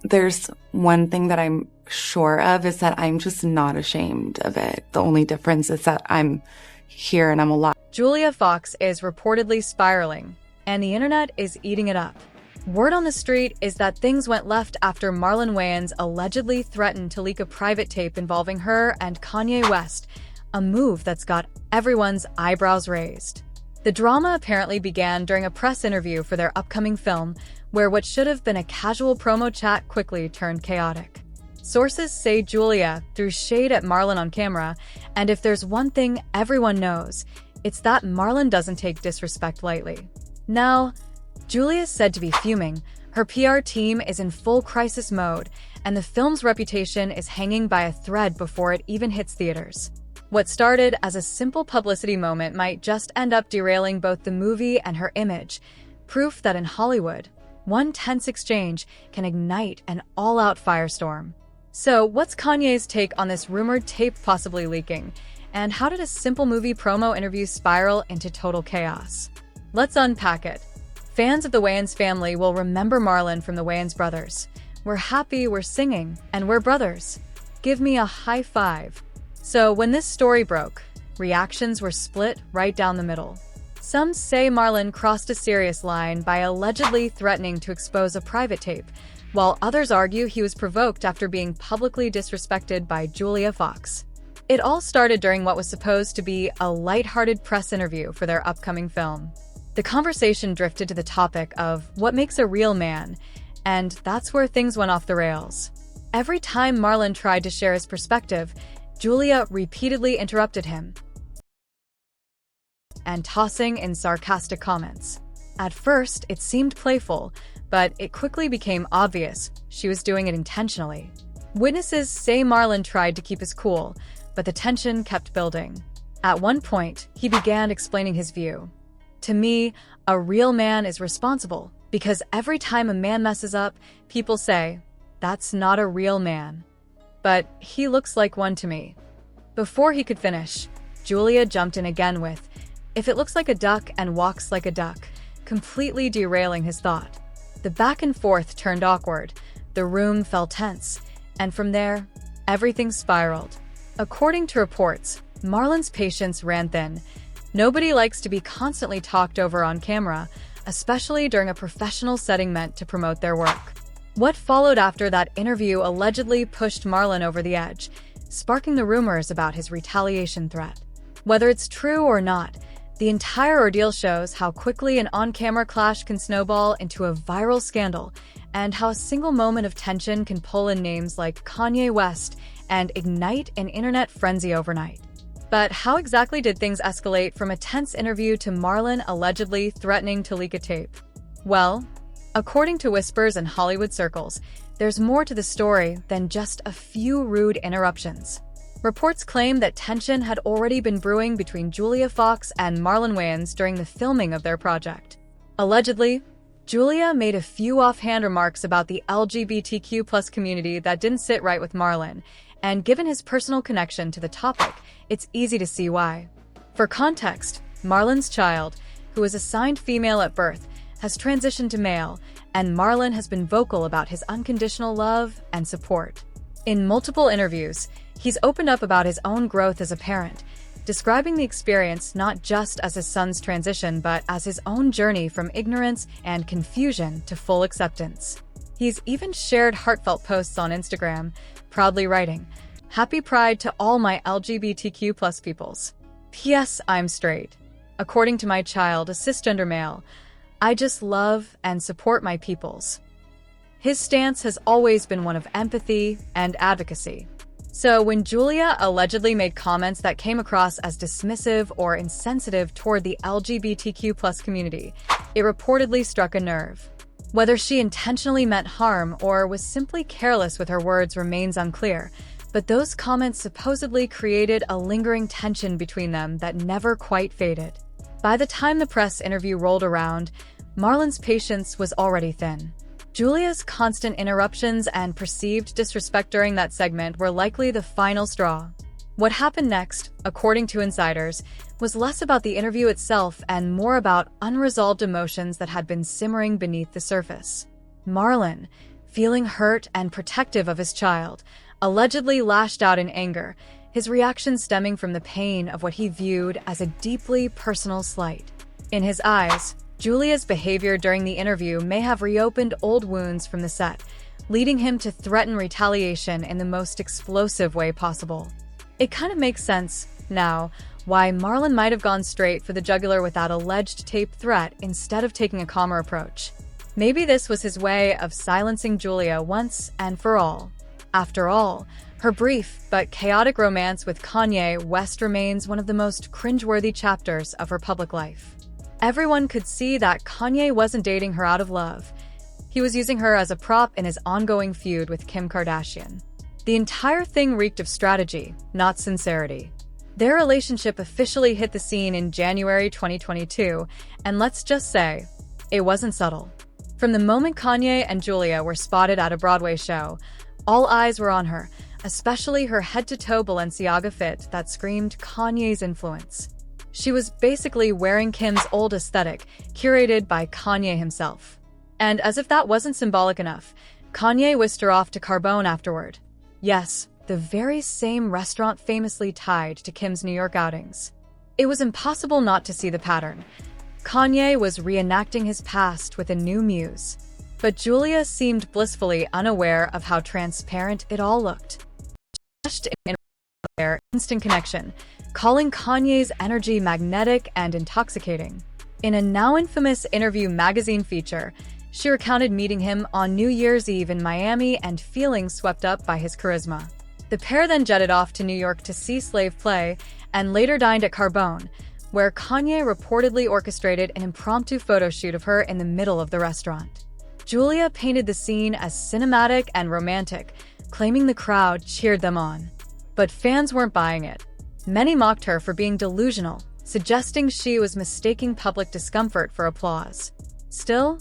there's one thing that I'm sure of is that I'm just not ashamed of it. The only difference is that I'm here and I'm alive. Julia Fox is reportedly spiraling, and the internet is eating it up. Word on the street is that things went left after Marlon Wayans allegedly threatened to leak a private tape involving her and Kanye West, a move that's got everyone's eyebrows raised. The drama apparently began during a press interview for their upcoming film, where what should have been a casual promo chat quickly turned chaotic. Sources say Julia threw shade at Marlon on camera, and if there's one thing everyone knows, it's that Marlon doesn't take disrespect lightly. Now, Julia's said to be fuming, her PR team is in full crisis mode, and the film's reputation is hanging by a thread before it even hits theaters. What started as a simple publicity moment might just end up derailing both the movie and her image, proof that in Hollywood, one tense exchange can ignite an all-out firestorm. So, what's Kanye's take on this rumored tape possibly leaking? And how did a simple movie promo interview spiral into total chaos? Let's unpack it. Fans of the Wayans family will remember Marlon from the Wayans brothers. We're happy, we're singing, and we're brothers. Give me a high five. So when this story broke, reactions were split right down the middle. Some say Marlon crossed a serious line by allegedly threatening to expose a private tape, while others argue he was provoked after being publicly disrespected by Julia Fox. It all started during what was supposed to be a lighthearted press interview for their upcoming film. The conversation drifted to the topic of what makes a real man, and that's where things went off the rails. Every time Marlon tried to share his perspective, Julia repeatedly interrupted him and tossing in sarcastic comments. At first, it seemed playful, but it quickly became obvious she was doing it intentionally. Witnesses say Marlon tried to keep his cool, but the tension kept building. At one point, he began explaining his view. To me, a real man is responsible, because every time a man messes up, people say, "That's not a real man." But he looks like one to me. Before he could finish, Julia jumped in again with, "If it looks like a duck and walks like a duck," completely derailing his thought. The back and forth turned awkward, the room felt tense, and from there, everything spiraled. According to reports, Marlon's patience ran thin. Nobody likes to be constantly talked over on camera, especially during a professional setting meant to promote their work. What followed after that interview allegedly pushed Marlon over the edge, sparking the rumors about his retaliation threat. Whether it's true or not, the entire ordeal shows how quickly an on-camera clash can snowball into a viral scandal, and how a single moment of tension can pull in names like Kanye West and ignite an internet frenzy overnight. But how exactly did things escalate from a tense interview to Marlon allegedly threatening to leak a tape? Well, according to whispers in Hollywood circles, there's more to the story than just a few rude interruptions. Reports claim that tension had already been brewing between Julia Fox and Marlon Wayans during the filming of their project. Allegedly, Julia made a few offhand remarks about the LGBTQ+ community that didn't sit right with Marlon, and given his personal connection to the topic, it's easy to see why. For context, Marlon's child, who was assigned female at birth, has transitioned to male, and Marlon has been vocal about his unconditional love and support. In multiple interviews, he's opened up about his own growth as a parent, describing the experience not just as his son's transition but as his own journey from ignorance and confusion to full acceptance. He's even shared heartfelt posts on Instagram, proudly writing, "Happy Pride to all my LGBTQ+ peoples. P.S. I'm straight. According to my child, a cisgender male, I just love and support my peoples." His stance has always been one of empathy and advocacy. So when Julia allegedly made comments that came across as dismissive or insensitive toward the LGBTQ+ community, it reportedly struck a nerve. Whether she intentionally meant harm or was simply careless with her words remains unclear, but those comments supposedly created a lingering tension between them that never quite faded. By the time the press interview rolled around, Marlon's patience was already thin. Julia's constant interruptions and perceived disrespect during that segment were likely the final straw. What happened next, according to insiders, was less about the interview itself and more about unresolved emotions that had been simmering beneath the surface. Marlon, feeling hurt and protective of his child, allegedly lashed out in anger, his reaction stemming from the pain of what he viewed as a deeply personal slight. In his eyes, Julia's behavior during the interview may have reopened old wounds from the set, leading him to threaten retaliation in the most explosive way possible. It kind of makes sense, now, why Marlon might have gone straight for the jugular with that alleged tape threat instead of taking a calmer approach. Maybe this was his way of silencing Julia once and for all. After all, her brief but chaotic romance with Kanye West remains one of the most cringeworthy chapters of her public life. Everyone could see that Kanye wasn't dating her out of love. He was using her as a prop in his ongoing feud with Kim Kardashian. The entire thing reeked of strategy, not sincerity. Their relationship officially hit the scene in January 2022, and let's just say, it wasn't subtle. From the moment Kanye and Julia were spotted at a Broadway show, all eyes were on her, especially her head-to-toe Balenciaga fit that screamed Kanye's influence. She was basically wearing Kim's old aesthetic, curated by Kanye himself. And as if that wasn't symbolic enough, Kanye whisked her off to Carbone afterward. Yes, the very same restaurant famously tied to Kim's New York outings. It was impossible not to see the pattern. Kanye was reenacting his past with a new muse. But Julia seemed blissfully unaware of how transparent it all looked. She in their instant connection, calling Kanye's energy magnetic and intoxicating. In a now infamous Interview magazine feature, she recounted meeting him on New Year's Eve in Miami and feeling swept up by his charisma. The pair then jetted off to New York to see Slave play and later dined at Carbone, where Kanye reportedly orchestrated an impromptu photo shoot of her in the middle of the restaurant. Julia painted the scene as cinematic and romantic, claiming the crowd cheered them on. But fans weren't buying it. Many mocked her for being delusional, suggesting she was mistaking public discomfort for applause. Still,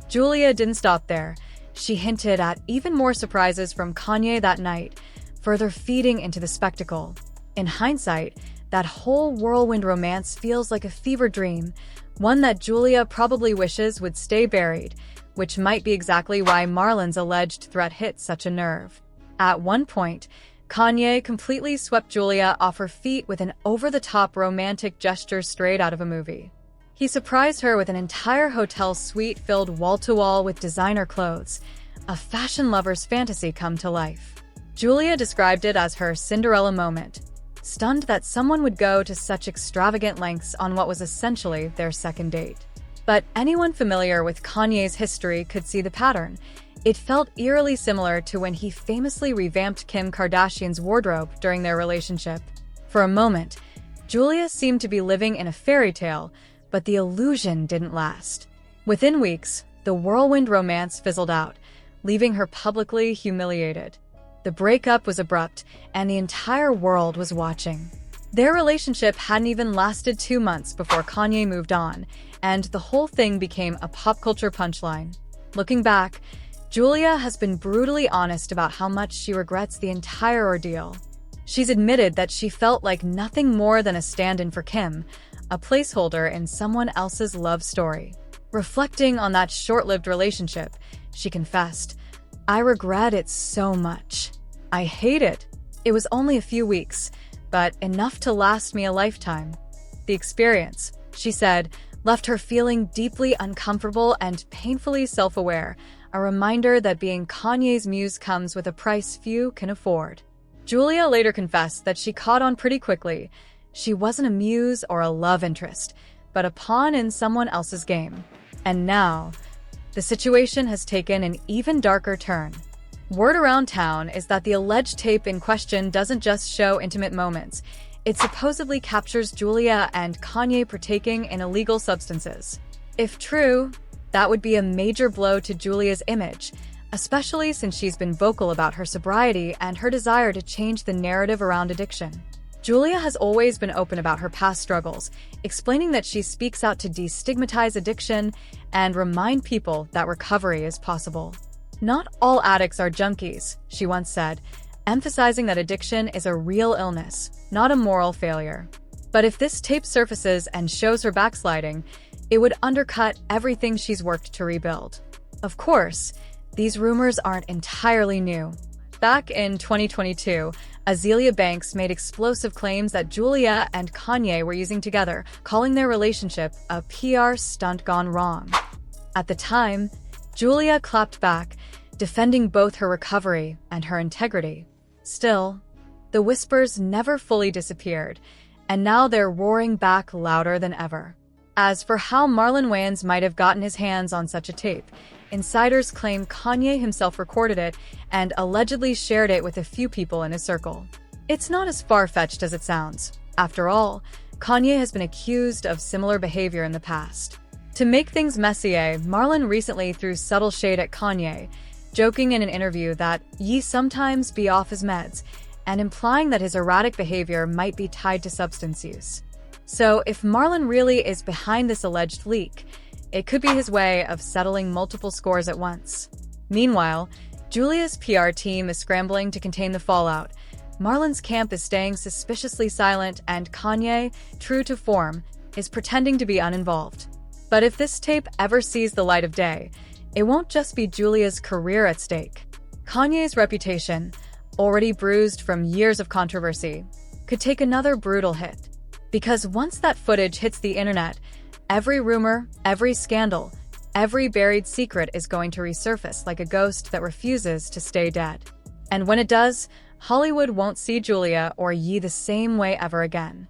Julia didn't stop there. She hinted at even more surprises from Kanye that night, further feeding into the spectacle. In hindsight, that whole whirlwind romance feels like a fever dream, one that Julia probably wishes would stay buried, which might be exactly why Marlon's alleged threat hit such a nerve. At one point, Kanye completely swept Julia off her feet with an over-the-top romantic gesture straight out of a movie. He surprised her with an entire hotel suite filled wall-to-wall with designer clothes, a fashion lover's fantasy come to life. Julia described it as her Cinderella moment, stunned that someone would go to such extravagant lengths on what was essentially their second date. But anyone familiar with Kanye's history could see the pattern. It felt eerily similar to when he famously revamped Kim Kardashian's wardrobe during their relationship. For a moment, Julia seemed to be living in a fairy tale, but the illusion didn't last. Within weeks, the whirlwind romance fizzled out, leaving her publicly humiliated. The breakup was abrupt, and the entire world was watching. Their relationship hadn't even lasted 2 months before Kanye moved on, and the whole thing became a pop culture punchline. Looking back, Julia has been brutally honest about how much she regrets the entire ordeal. She's admitted that she felt like nothing more than a stand-in for Kim, a placeholder in someone else's love story. Reflecting on that short-lived relationship, she confessed, "I regret it so much. I hate it. It was only a few weeks, but enough to last me a lifetime." The experience, she said, left her feeling deeply uncomfortable and painfully self-aware, a reminder that being Kanye's muse comes with a price few can afford. Julia later confessed that she caught on pretty quickly. She wasn't a muse or a love interest, but a pawn in someone else's game. And now, the situation has taken an even darker turn. Word around town is that the alleged tape in question doesn't just show intimate moments. It supposedly captures Julia and Kanye partaking in illegal substances. If true, that would be a major blow to Julia's image, especially since she's been vocal about her sobriety and her desire to change the narrative around addiction. Julia has always been open about her past struggles, explaining that she speaks out to destigmatize addiction and remind people that recovery is possible. "Not all addicts are junkies," she once said, emphasizing that addiction is a real illness, not a moral failure. But if this tape surfaces and shows her backsliding, it would undercut everything she's worked to rebuild. Of course, these rumors aren't entirely new. Back in 2022, Azealia Banks made explosive claims that Julia and Kanye were using together, calling their relationship a PR stunt gone wrong. At the time, Julia clapped back, defending both her recovery and her integrity. Still, the whispers never fully disappeared, and now they're roaring back louder than ever. As for how Marlon Wayans might have gotten his hands on such a tape, insiders claim Kanye himself recorded it and allegedly shared it with a few people in his circle. It's not as far-fetched as it sounds. After all, Kanye has been accused of similar behavior in the past. To make things messier, Marlon recently threw subtle shade at Kanye, joking in an interview that "ye sometimes be off his meds," and implying that his erratic behavior might be tied to substance use. So if Marlon really is behind this alleged leak, it could be his way of settling multiple scores at once. Meanwhile, Julia's PR team is scrambling to contain the fallout. Marlon's camp is staying suspiciously silent, and Kanye, true to form, is pretending to be uninvolved. But if this tape ever sees the light of day, it won't just be Julia's career at stake. Kanye's reputation, already bruised from years of controversy, could take another brutal hit. Because once that footage hits the internet, every rumor, every scandal, every buried secret is going to resurface like a ghost that refuses to stay dead. And when it does, Hollywood won't see Julia or Ye the same way ever again.